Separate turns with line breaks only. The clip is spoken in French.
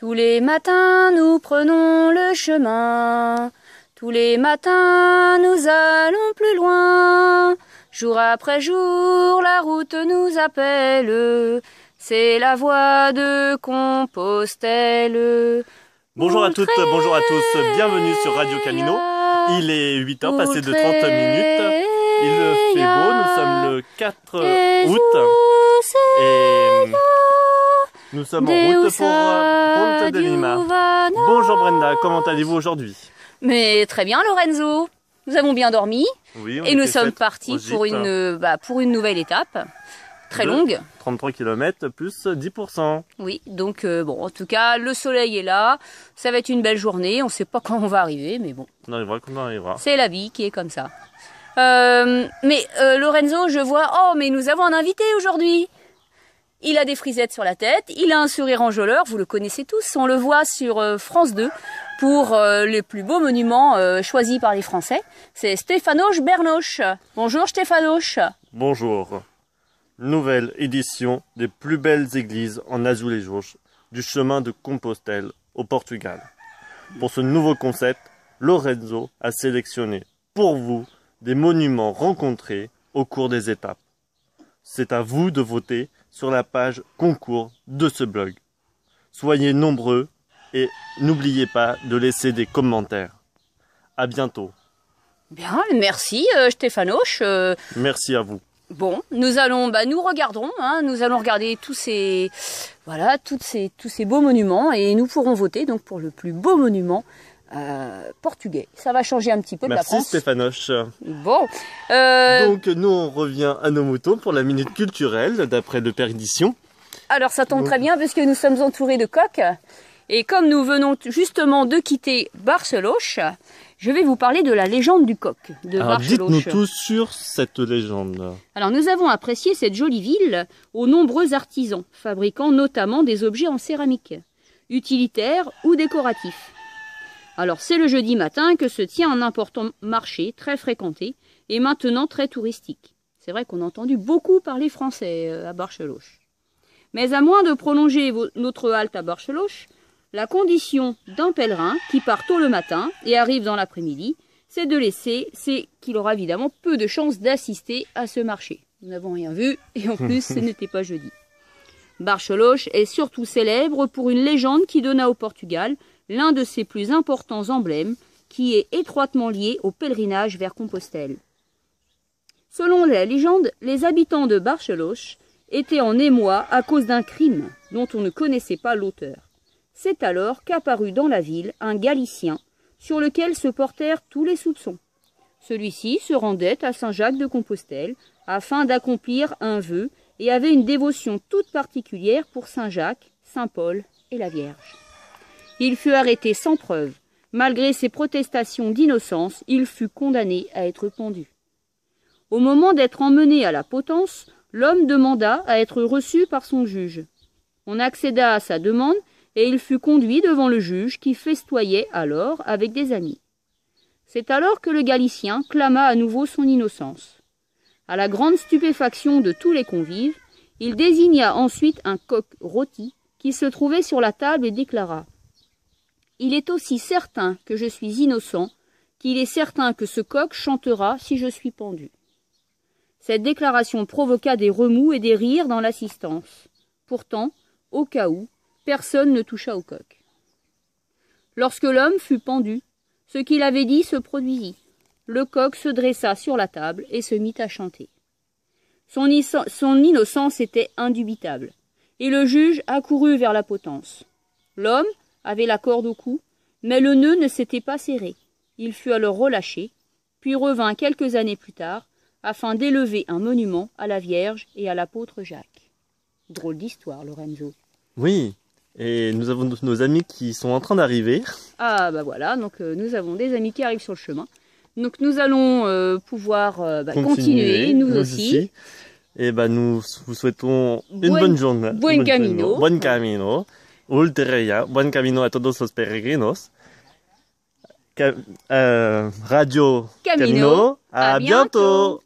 Tous les matins nous prenons le chemin, tous les matins nous allons plus loin. Jour après jour la route nous appelle, c'est la voie de Compostelle.
Bonjour à toutes, bonjour à tous, bienvenue sur Radio Camino. Il est 8h, passé de 30 minutes. Il fait beau, nous sommes le 4 août et nous sommes en route pour Ponte de Lima. Bonjour Brenda, comment allez-vous aujourd'hui?
Mais très bien Lorenzo, nous avons bien dormi et nous sommes partis pour une nouvelle étape. Très longue.
33 km plus 10%.
Oui, donc bon, en tout cas, le soleil est là, ça va être une belle journée, on ne sait pas quand on va arriver, mais bon.
On arrivera quand on arrivera.
C'est la vie qui est comme ça. Lorenzo, je vois, mais nous avons un invité aujourd'hui. Il a des frisettes sur la tête, il a un sourire enjôleur, vous le connaissez tous, on le voit sur France 2 pour les plus beaux monuments choisis par les Français. C'est Stéphanos Bernoche. Bonjour Stéphanos.
Bonjour. Nouvelle édition des plus belles églises en Azulejos du chemin de Compostelle au Portugal. Pour ce nouveau concept, Lorenzo a sélectionné pour vous des monuments rencontrés au cours des étapes. C'est à vous de voter sur la page concours de ce blog. Soyez nombreux et n'oubliez pas de laisser des commentaires. À bientôt.
Bien, merci Stéphanos.
Merci à vous.
Bon, nous allons, nous regarderons, nous allons regarder tous ces beaux monuments et nous pourrons voter donc pour le plus beau monument portugais. Ça va changer un petit peu de la France.
Merci Stéphanos.
Bon.
Donc nous on revient à nos moutons pour la minute culturelle d'après le Père Édition.
Alors ça tombe très bien puisque nous sommes entourés de coqs et comme nous venons justement de quitter Barceloche, je vais vous parler de la légende du coq de Barceloche.
Dites-nous tout sur cette légende.
Alors nous avons apprécié cette jolie ville aux nombreux artisans, fabriquant notamment des objets en céramique, utilitaires ou décoratifs. Alors c'est le jeudi matin que se tient un important marché très fréquenté et maintenant très touristique. C'est vrai qu'on a entendu beaucoup parler français à Barceloche. Mais à moins de prolonger notre halte à Barceloche, la condition d'un pèlerin qui part tôt le matin et arrive dans l'après-midi, c'est qu'il aura évidemment peu de chances d'assister à ce marché. Nous n'avons rien vu et en plus ce n'était pas jeudi. Barceloche est surtout célèbre pour une légende qui donna au Portugal l'un de ses plus importants emblèmes qui est étroitement lié au pèlerinage vers Compostelle. Selon la légende, les habitants de Barceloche étaient en émoi à cause d'un crime dont on ne connaissait pas l'auteur. C'est alors qu'apparut dans la ville un Galicien sur lequel se portèrent tous les soupçons. Celui-ci se rendait à Saint-Jacques de Compostelle afin d'accomplir un vœu et avait une dévotion toute particulière pour Saint-Jacques, Saint-Paul et la Vierge. Il fut arrêté sans preuve. Malgré ses protestations d'innocence, il fut condamné à être pendu. Au moment d'être emmené à la potence, l'homme demanda à être reçu par son juge. On accéda à sa demande et il fut conduit devant le juge qui festoyait alors avec des amis. C'est alors que le Galicien clama à nouveau son innocence. À la grande stupéfaction de tous les convives, il désigna ensuite un coq rôti qui se trouvait sur la table et déclara « Il est aussi certain que je suis innocent qu'il est certain que ce coq chantera si je suis pendu. » Cette déclaration provoqua des remous et des rires dans l'assistance. Pourtant, au cas où, personne ne toucha au coq. Lorsque l'homme fut pendu, ce qu'il avait dit se produisit. Le coq se dressa sur la table et se mit à chanter. Son innocence était indubitable, et le juge accourut vers la potence. L'homme avait la corde au cou, mais le nœud ne s'était pas serré. Il fut alors relâché, puis revint quelques années plus tard, afin d'élever un monument à la Vierge et à l'apôtre Jacques. Drôle d'histoire, Lorenzo.
Oui, et nous avons nos amis qui sont en train d'arriver.
Ah voilà, donc nous avons des amis qui arrivent sur le chemin. Donc nous allons pouvoir continuer, nous aussi.
Et nous vous souhaitons une bonne journée.
Buen camino.
Buen camino. Ulteria. Buen camino a todos los peregrinos. Radio Camino. À bientôt.